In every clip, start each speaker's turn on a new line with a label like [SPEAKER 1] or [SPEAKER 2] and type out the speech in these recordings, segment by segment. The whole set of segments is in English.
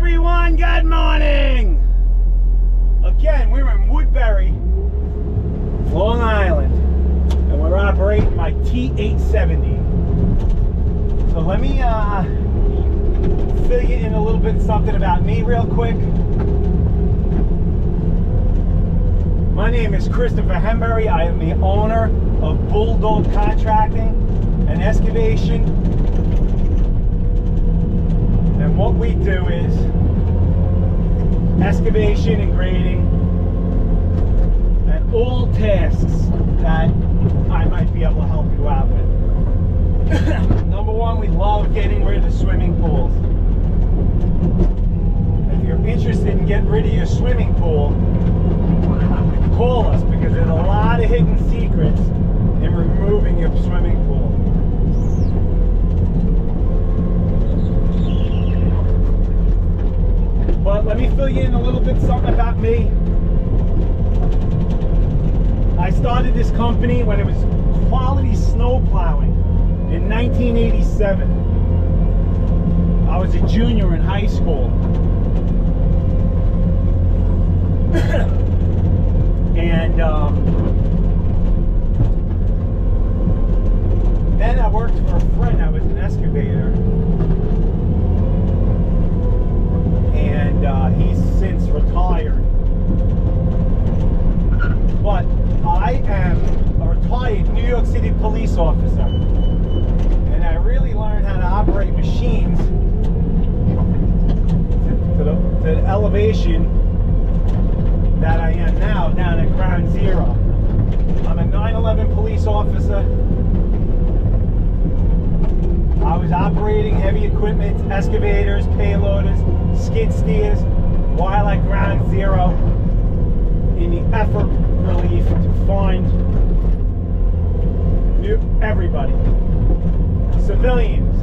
[SPEAKER 1] everyone, good morning! Again, we're in Woodbury, Long Island, and we're operating my T870. So let me fill you in a little bit something about me real quick. My name is Christopher Hembury. I am the owner of Bulldog Contracting and Excavation. And what we do is excavation and grading and all tasks that I might be able to help you out with. Number one, we love getting rid of swimming pools. If you're interested in getting rid of your swimming pool, call us, because there's a lot of hidden secrets in removing your swimming pool. But let me fill you in a little bit something about me. I started this company when it was Quality Snow Plowing in 1987. I was a junior in high school. And then I worked for a friend. I was an excavator. And he's since retired. But I am a retired New York City police officer. And I really learned how to operate machines to the elevation that I am now, down at Ground Zero. I'm a 9/11 police officer. I was operating heavy equipment, excavators, payloaders, skid steers, while at Ground Zero in the effort relief to find everybody. Civilians,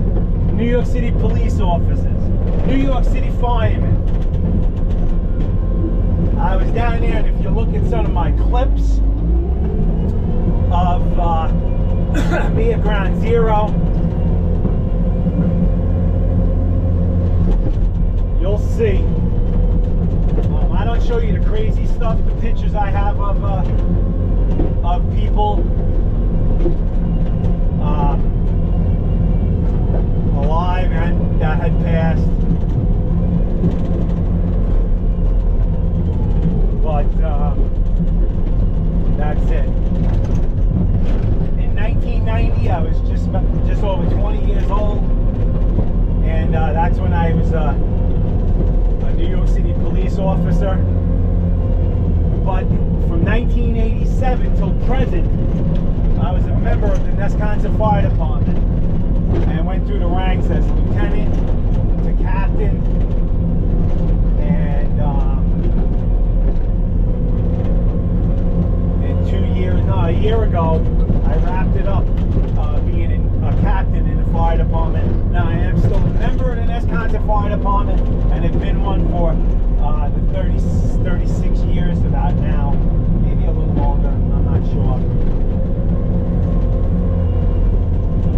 [SPEAKER 1] New York City police officers, New York City firemen. I was down there, and if you look at some of my clips of me at Ground Zero, you'll see. I don't show you the crazy stuff, the pictures I have of people alive and that had passed. But that's it. In 1990, I was just over 20 years old, and that's when I was a New York City police officer. But from 1987 till present, I was a member of the Nesconset Fire Department, and went through the ranks as lieutenant to captain, and a year ago, I wrapped it up being a captain in the fire department. Now I am still a member of the Nesconset Fire Department, and have been one for the 36 years about now, maybe a little longer, I'm not sure.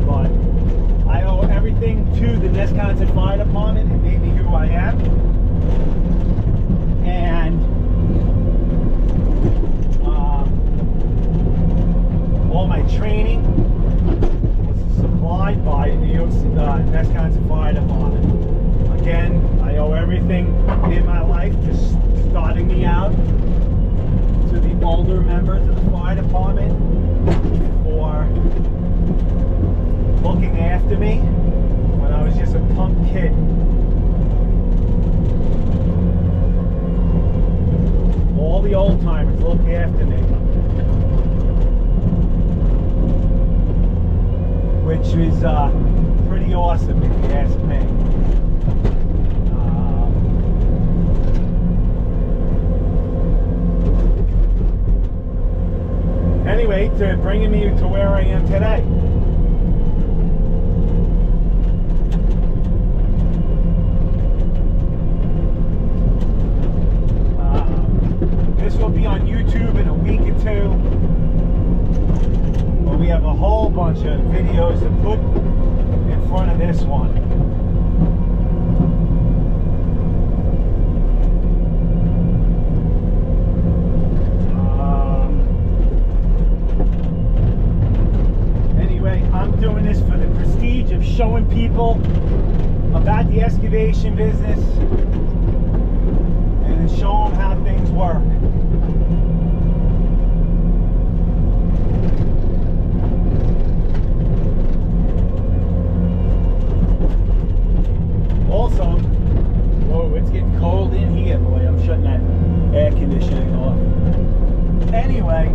[SPEAKER 1] But I owe everything to the Nesconset Fire Department. It made me who I am. And all my training was supplied by New York Nesconset Fire Department. Again, I owe everything in my life, just starting me out, to the older members of the fire department for looking after me when I was just a punk kid. All the old timers look after me, which is pretty awesome if you ask me. Anyway, to bringing me to where I am today. This will be on YouTube in a week or two. But we have a whole bunch of videos to put in front of this one. about the excavation business and show them how things work. Also, whoa, it's getting cold in here, boy. I'm shutting that air conditioning off. Anyway,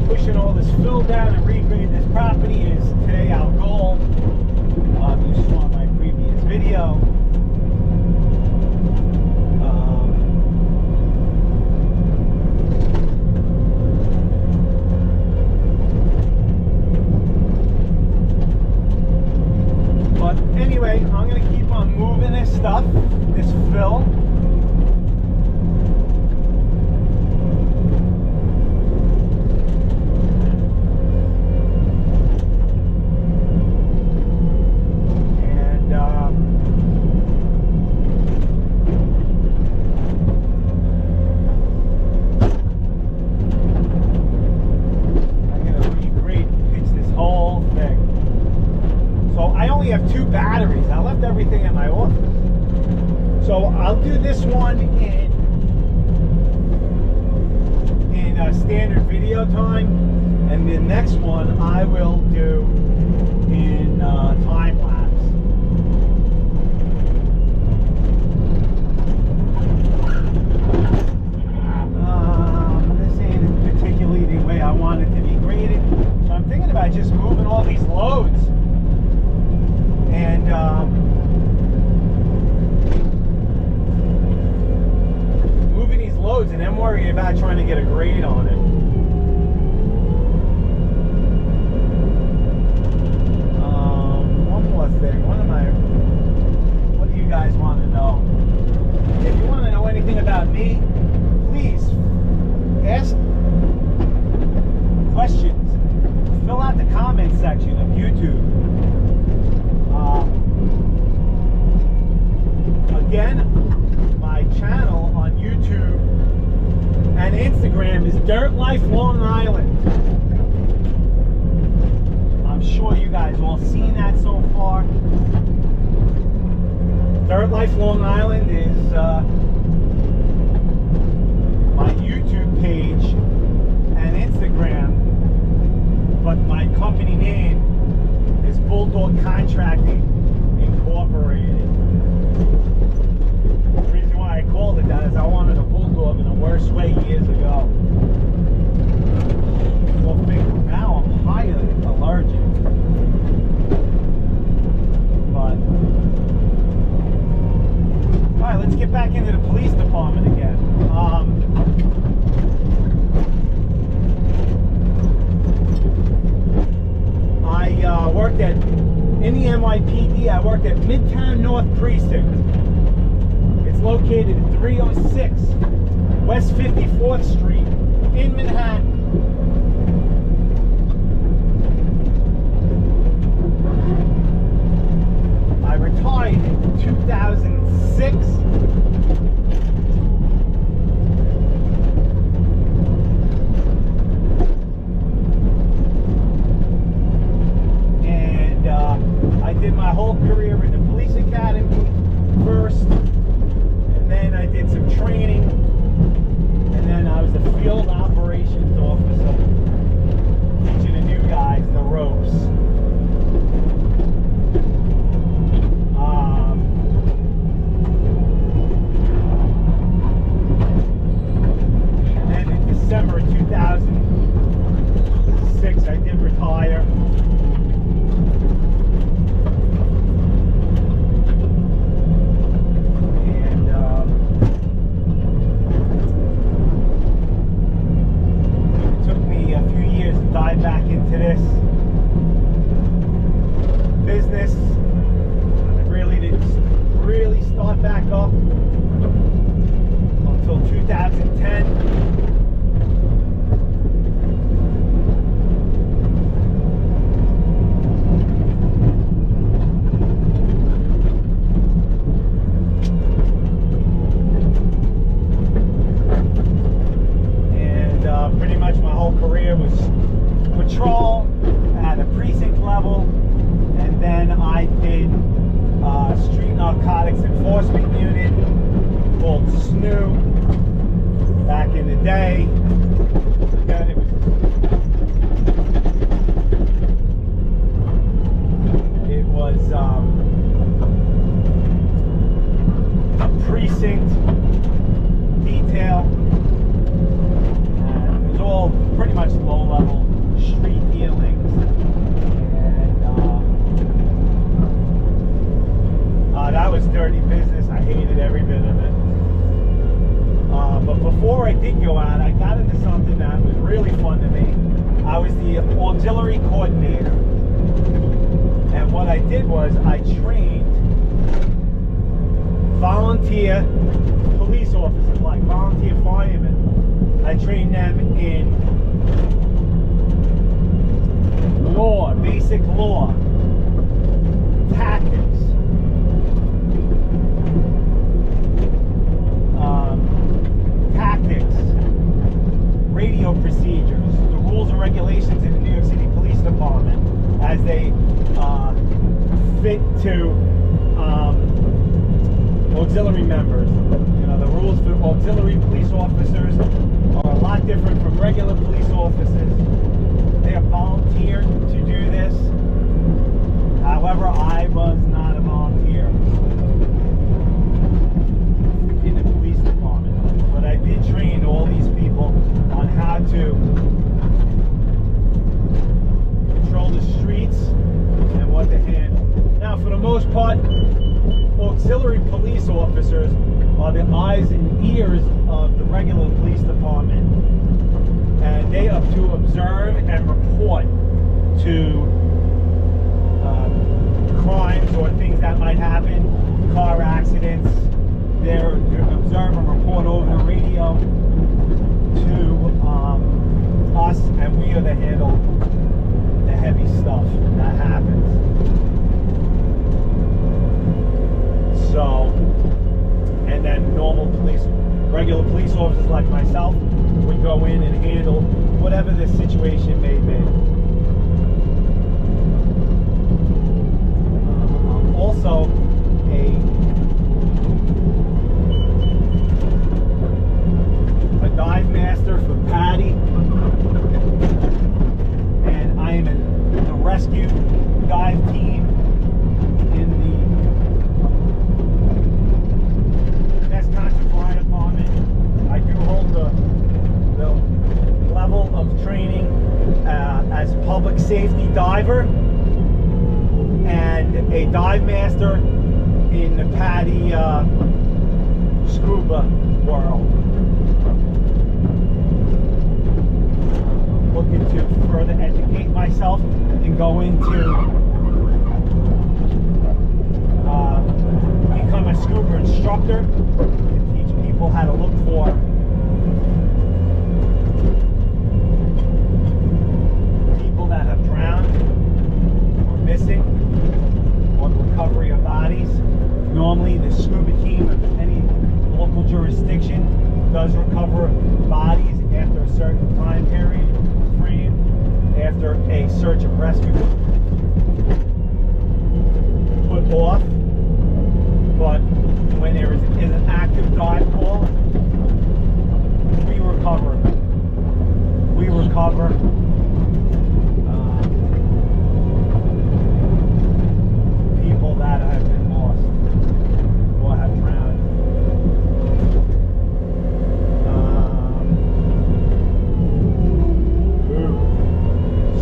[SPEAKER 1] pushing all this fill down and regrade this property is today our goal. You saw my previous video. But anyway, I'm going to keep on moving this stuff, this fill. Have two batteries. I left everything in my office. So I'll do this one in standard video time, and the next one I will do in time lapse. This ain't particularly the way I want it to be graded. So I'm thinking about just moving all these loads. And moving these loads and then worry about trying to get a grade on it. One more thing. What do you guys want to know? If you want to know anything about me, please ask questions. Fill out the comment section of YouTube. Again, my channel on YouTube and Instagram is Dirt Life Long Island. I'm sure you guys all seen that so far. Dirt Life Long Island is my YouTube page and Instagram, but my company name is Bulldog Contracting Incorporated. The reason why I called it that is I wanted a bulldog in the worst way years ago. Well, now I'm highly allergic. But alright, let's get back into the police department again. I worked in the NYPD, I worked at Midtown North Precinct. It's located at 306 West 54th Street in Manhattan. I retired in 2006. I did my whole career in the police academy first, and then I did some training, and then I was a field operations officer, teaching the new guys the ropes. And then in December 2006, I did retire. Dive back into this business. I really didn't start back up until 2010. Narcotics Enforcement Unit called SNU back in the day. Again, it was a precinct detail. It was all pretty much low-level street dealings, and that was dirty business. I hated every bit of it. But before I did go out, I got into something that was really fun to me. I was the auxiliary coordinator, and what I did was I trained volunteer police officers, like volunteer firemen. I trained them in law, basic law, tactics, radio procedures, the rules and regulations in the New York City Police Department as they fit to auxiliary members. You know, the rules for auxiliary police officers are a lot different from regular police officers. They are volunteered to do this. However, I was not a volunteer in the police department, but I did train all these people on how to control the streets and what to handle. Now, for the most part, auxiliary police officers are the eyes and ears of the regular police department, and they are to observe and report to crimes or things that might happen, car accidents. They're to observe and report over the radio to us, and we are to handle the heavy stuff that happens. So, and then normal police, regular police officers like myself would go in and handle whatever the situation may be. I'm also a dive master for PADI, and I am in the rescue dive team in the Wisconsin Fire Department. I do hold the level of training as public safety diver and a dive master in the PADI scuba world. Looking to further educate myself and go into become a scuba instructor to teach people how to look for people that have drowned or missing, or the recovery of bodies. Normally the scuba team of any local jurisdiction does recover bodies after a certain time period frame, after a search and rescue put off. But when there is an active dive call, we recover people that have been lost or have drowned.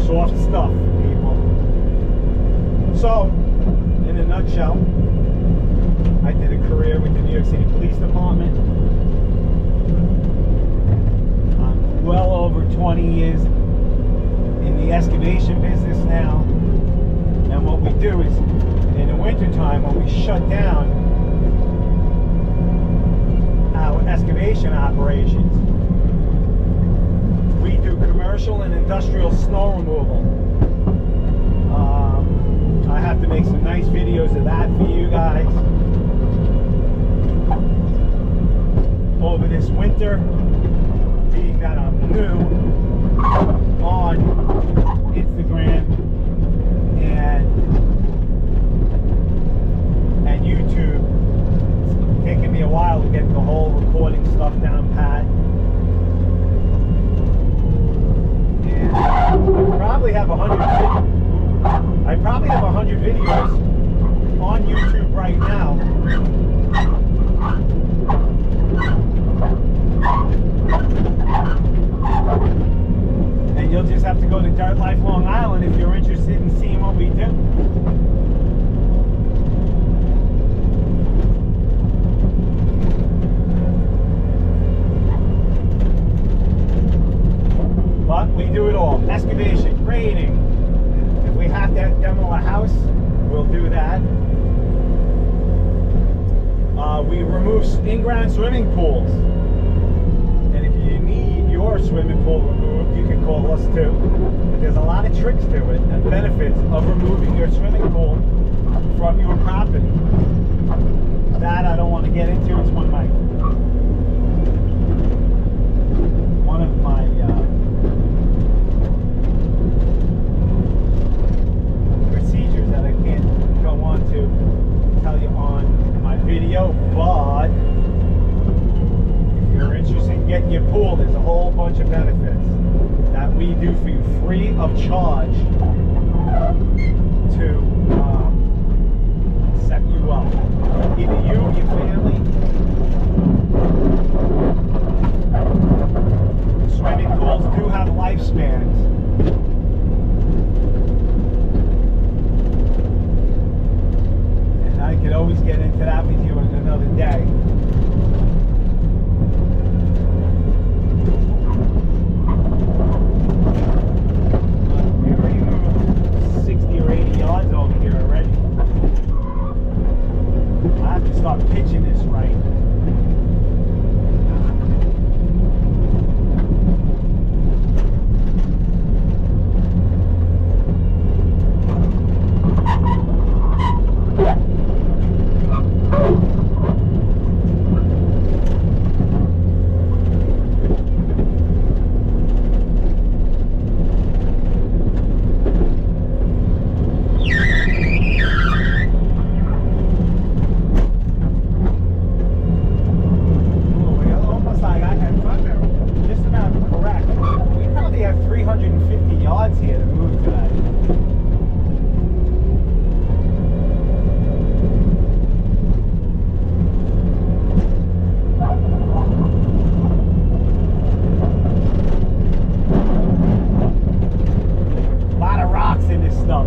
[SPEAKER 1] Soft stuff, people. So, in a nutshell, I did a career with the New York City Police Department. I'm well over 20 years in the excavation business now. And what we do is, in the wintertime, when we shut down our excavation operations, we do commercial and industrial snow removal. I have to make some nice videos of that for you guys. Over this winter, being that I'm new on Instagram and YouTube, excavation, grading. If we have to demo a house, we'll do that. We remove in-ground swimming pools. And if you need your swimming pool removed, you can call us too. But there's a lot of tricks to it and benefits of removing your swimming pool from your property. That I don't want to get into. It's one of my procedures that I can't go on to tell you on my video, but if you're interested in getting your pool, there's a whole bunch of benefits that we do for you free of charge to set you up. Either you, your family. Swimming pools do have lifespans. And I could always get into that with you on another day. We already moved 60 or 80 yards over here already. I have to start pitching this right.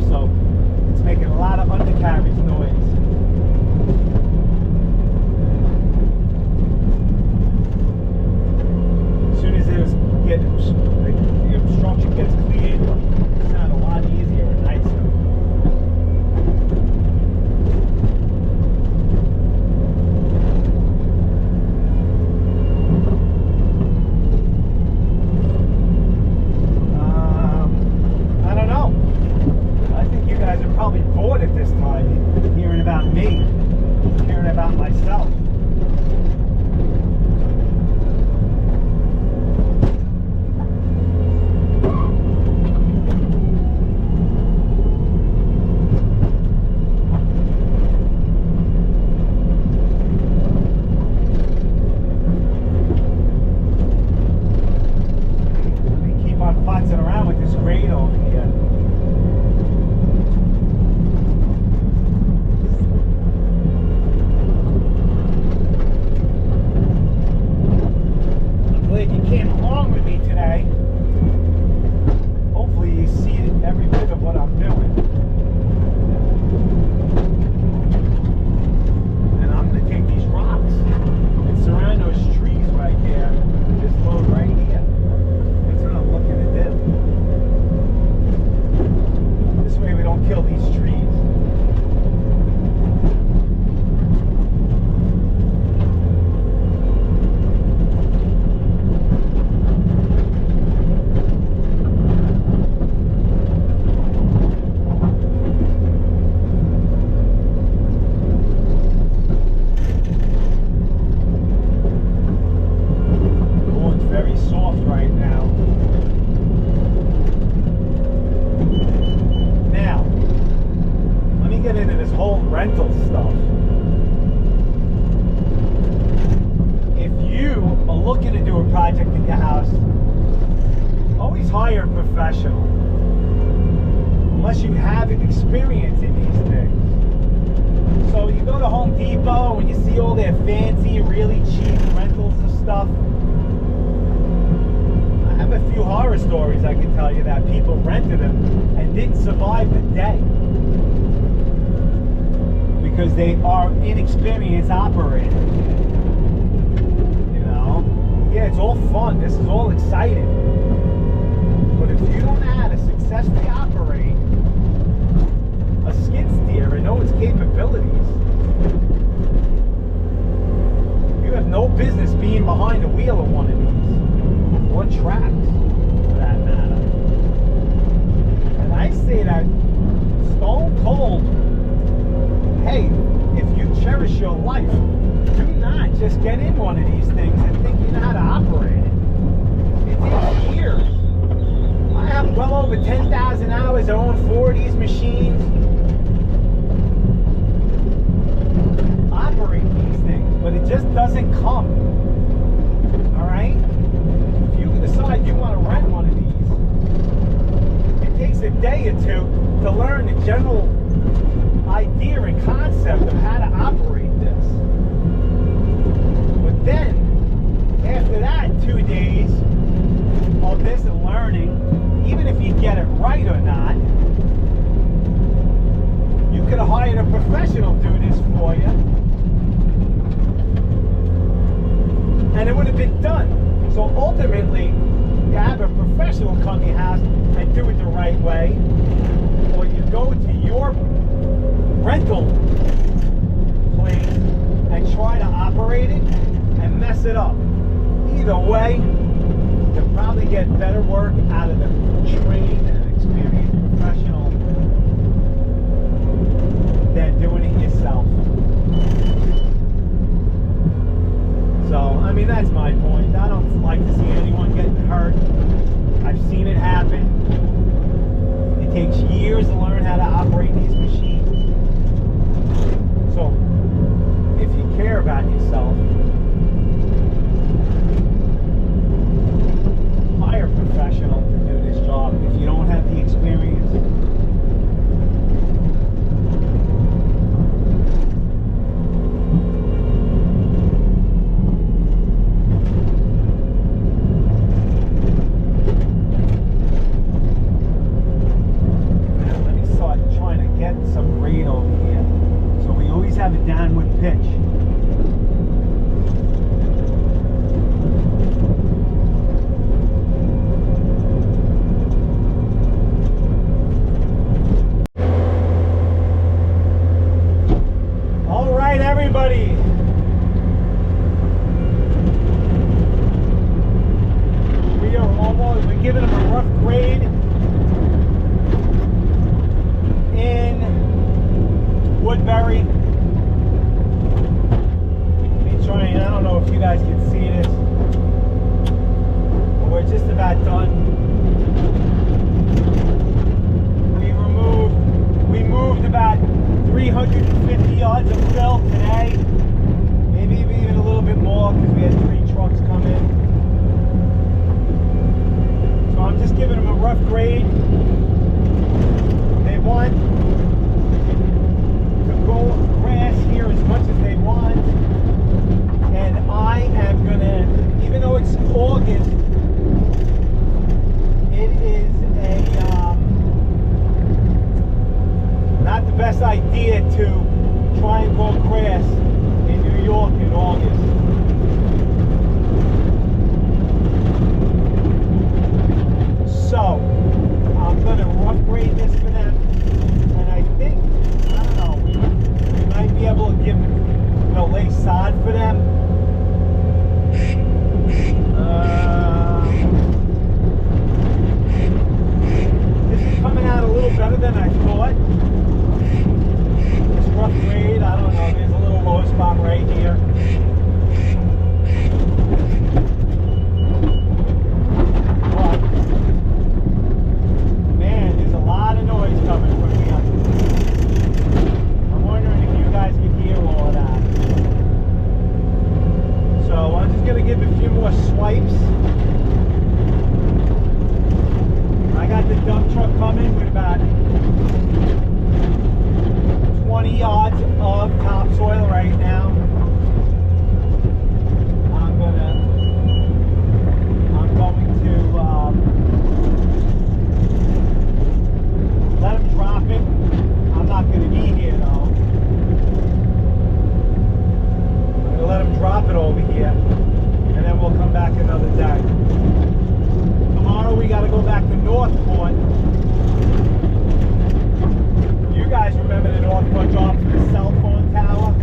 [SPEAKER 1] So it's making a lot of undercarriage noise. As soon as the obstruction gets cleared, it sounds a lot easier and nicer. Probably bored at this time hearing about me, hearing about myself. They keep on futzing around with this grade over here. Rental stuff. If you are looking to do a project in your house, always hire a professional. Unless you have experience in these things. So you go to Home Depot and you see all their fancy, really cheap rentals of stuff. I have a few horror stories I can tell you that people rented them and didn't survive the day. Because they are inexperienced operators. You know? Yeah, it's all fun. This is all exciting. But if you don't have getting behind the wheel of one of these, or tracks, for that matter. And I say that stone cold. Hey, if you cherish your life, do not just get in one of these things and think you know how to operate it. It takes years. I have well over 10,000 hours. I own 4 of these machines. Operate these things, but it just doesn't come. All right? If you decide you want to rent one of these, it takes a day or two to learn the general idea and concept of how to operate this. But then, after that 2 days of this and learning, even if you get it right or not, you could have hired a professional to do this for you, and it would have been done. So ultimately, you have a professional come to your house and do it the right way, or you go to your rental place and try to operate it and mess it up. Either way, you'll probably get better work out of the trained and experienced professional than doing it yourself. So, I mean, that's my point. I don't like to see anyone getting hurt. I've seen it happen. It takes years to learn how to operate these machines. So, if you care about yourself, hire a professional to do this job if you don't have the experience. Have a downward pitch. All right, everybody. We're giving them a rough grade in Woodbury. I don't know if you guys can see this, but we're just about done. We moved about 350 yards of fill today, maybe even a little bit more because we had 3 trucks come in. So I'm just giving them a rough grade. They want to go grass here as much as they want. And I am gonna, even though it's August, it is not the best idea to try and grow grass in New York in August. So, I'm gonna rough grade this for them, and I think, I don't know, we might be able to give, lay sod for them. This is coming out a little better than I thought. This rough grade, I don't know, there's a little low spot right here. But, man, there's a lot of noise coming from here. I'm wondering if you guys can hear all of that. So I'm just going to give a few more swipes. I got the dump truck coming with about 20 yards of topsoil right now. I'm going to let him drop it. I'm not going to be here though. I'm going to let him drop it over here, and then we'll come back another day. Tomorrow we got to go back to Northport. You guys remember the Northport job for the cell phone tower?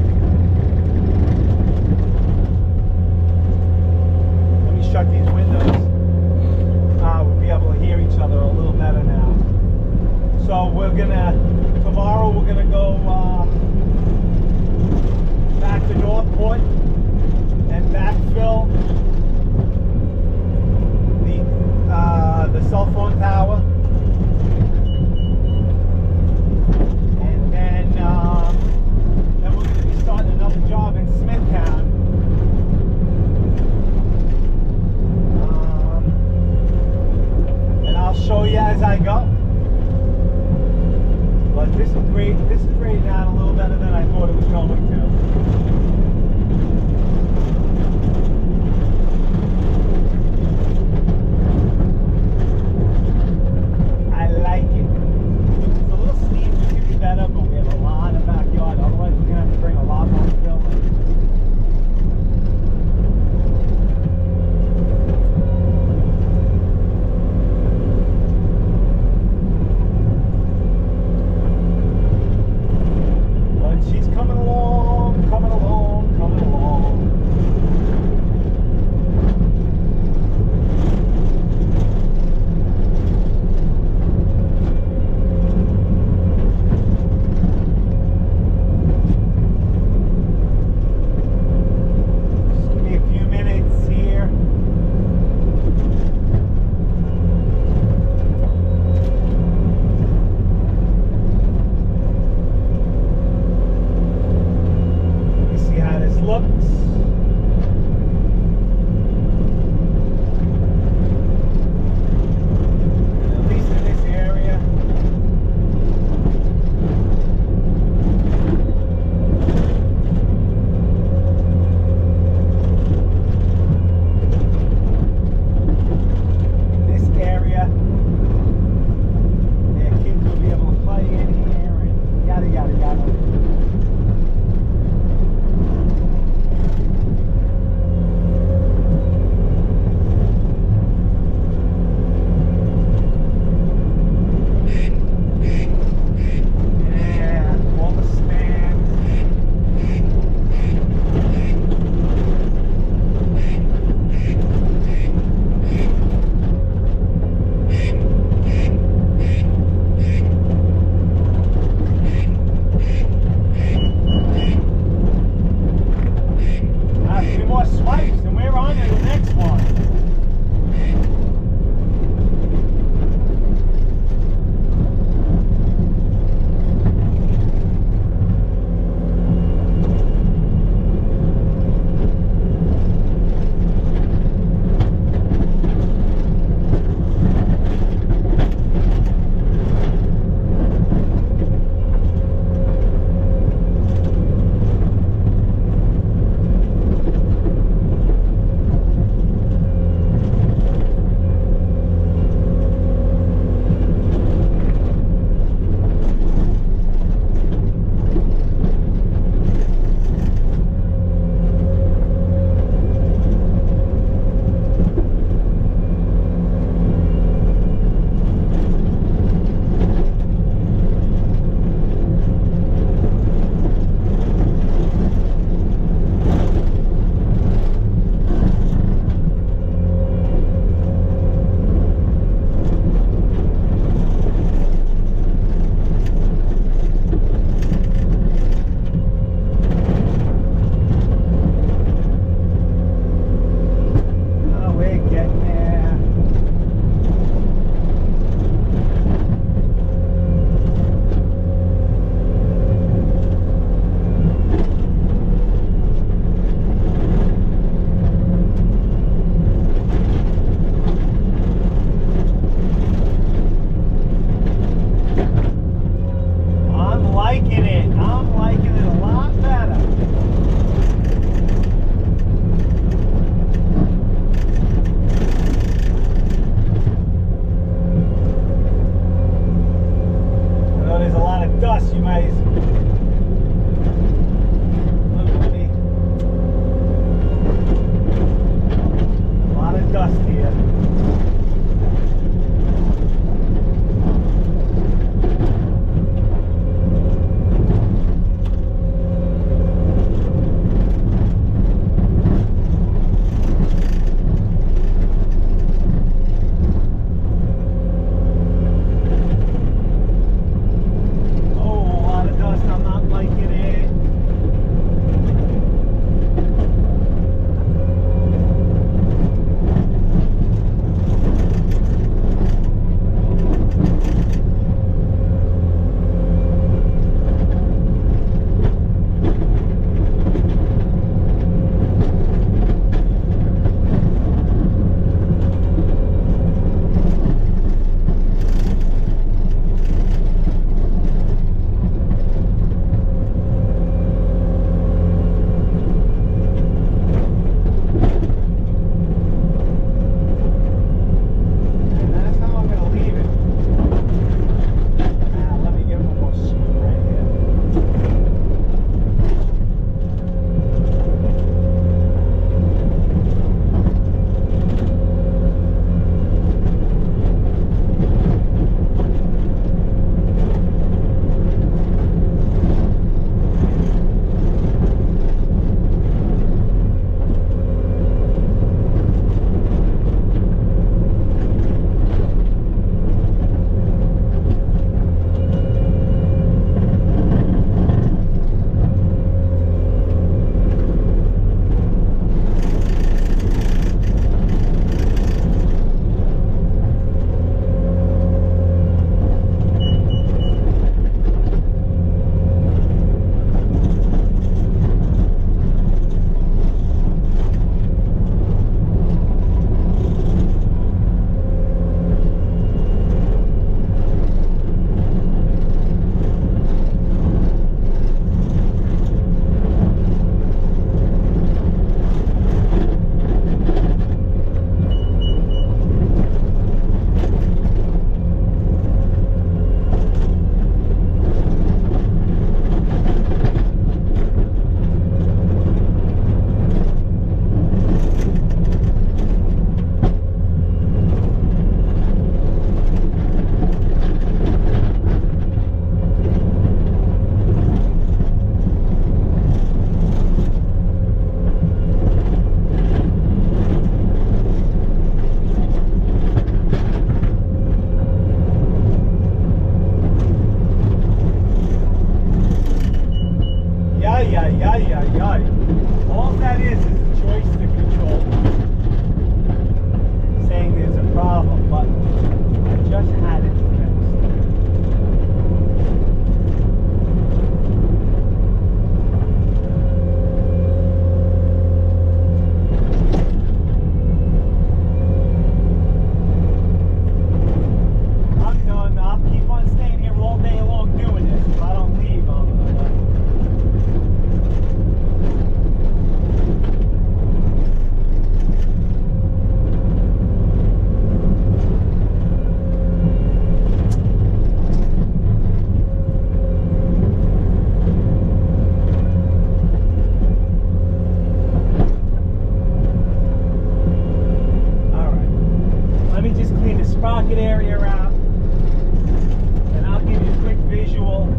[SPEAKER 1] market area out, and I'll give you a quick visual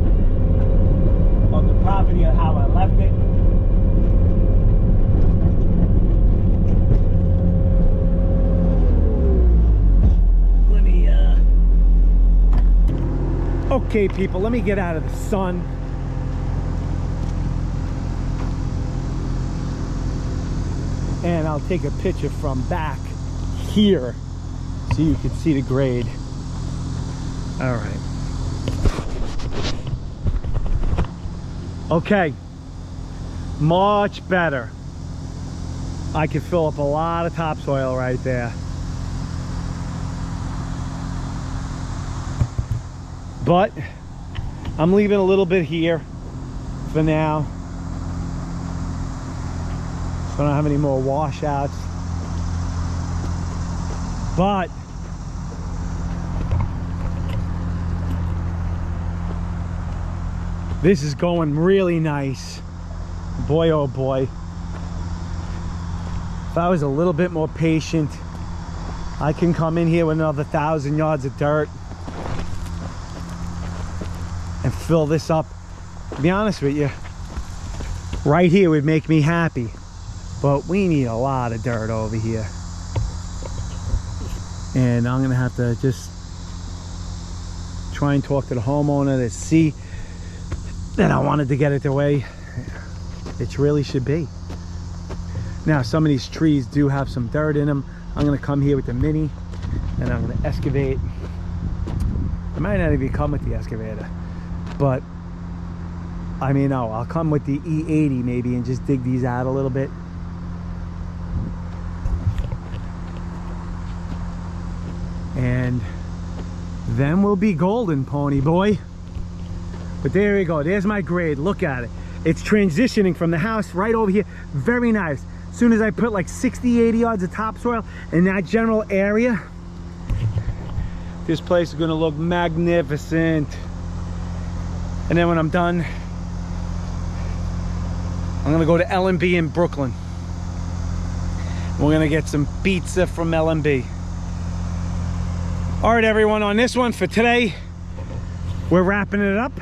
[SPEAKER 1] of the property and how I left it. Let me, okay people, let me get out of the sun. And I'll take a picture from back here so you can see the grade. All right. Okay, much better. I can fill up a lot of topsoil right there. But I'm leaving a little bit here for now, so I don't have any more washouts. But this is going really nice. Boy, oh boy. If I was a little bit more patient, I can come in here with another 1,000 yards of dirt and fill this up. To be honest with you, right here would make me happy. But we need a lot of dirt over here. And I'm gonna have to just try and talk to the homeowner to see that I wanted to get it the way it really should be. Now, some of these trees do have some dirt in them. I'm gonna come here with the Mini and I'm gonna excavate. I might not even come with the excavator, but I mean, no, I'll come with the E80 maybe and just dig these out a little bit. And then we'll be golden, pony boy. But there we go, there's my grade. Look at it, it's transitioning from the house right over here. Very nice. As soon as I put like 60-80 yards of topsoil in that general area, this place is gonna look magnificent. And then when I'm done, I'm gonna go to L&B in Brooklyn. We're gonna get some pizza from L&B. All right, everyone, on this one for today, we're wrapping it up.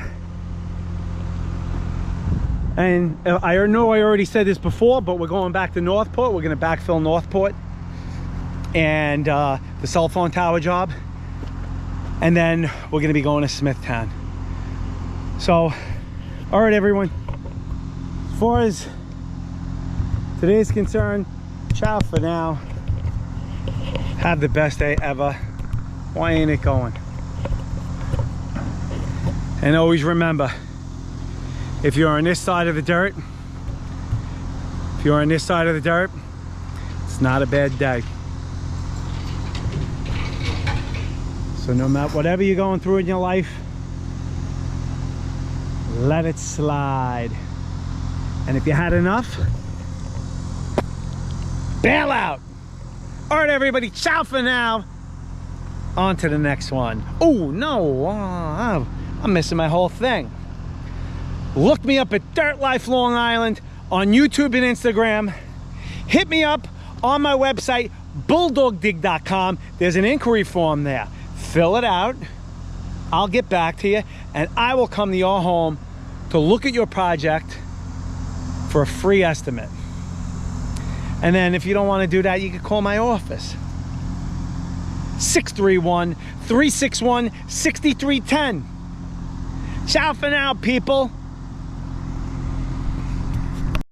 [SPEAKER 1] And I know I already said this before, but we're going back to Northport. We're gonna backfill Northport and the cell phone tower job. And then we're gonna be going to Smithtown. So, all right, everyone. As far as today's concerned, ciao for now. Have the best day ever. Why ain't it going? And always remember, if you're on this side of the dirt, it's not a bad day. So no matter whatever you're going through in your life, let it slide. And if you had enough, bail out. All right, everybody, ciao for now. On to the next one. Oh no, I'm missing my whole thing. Look me up at Dirt Life Long Island on YouTube and Instagram. Hit me up on my website, bulldogdig.com. There's an inquiry form there. Fill it out. I'll get back to you, and I will come to your home to look at your project for a free estimate. And then if you don't want to do that, you can call my office. 631-361-6310. Ciao for now, people.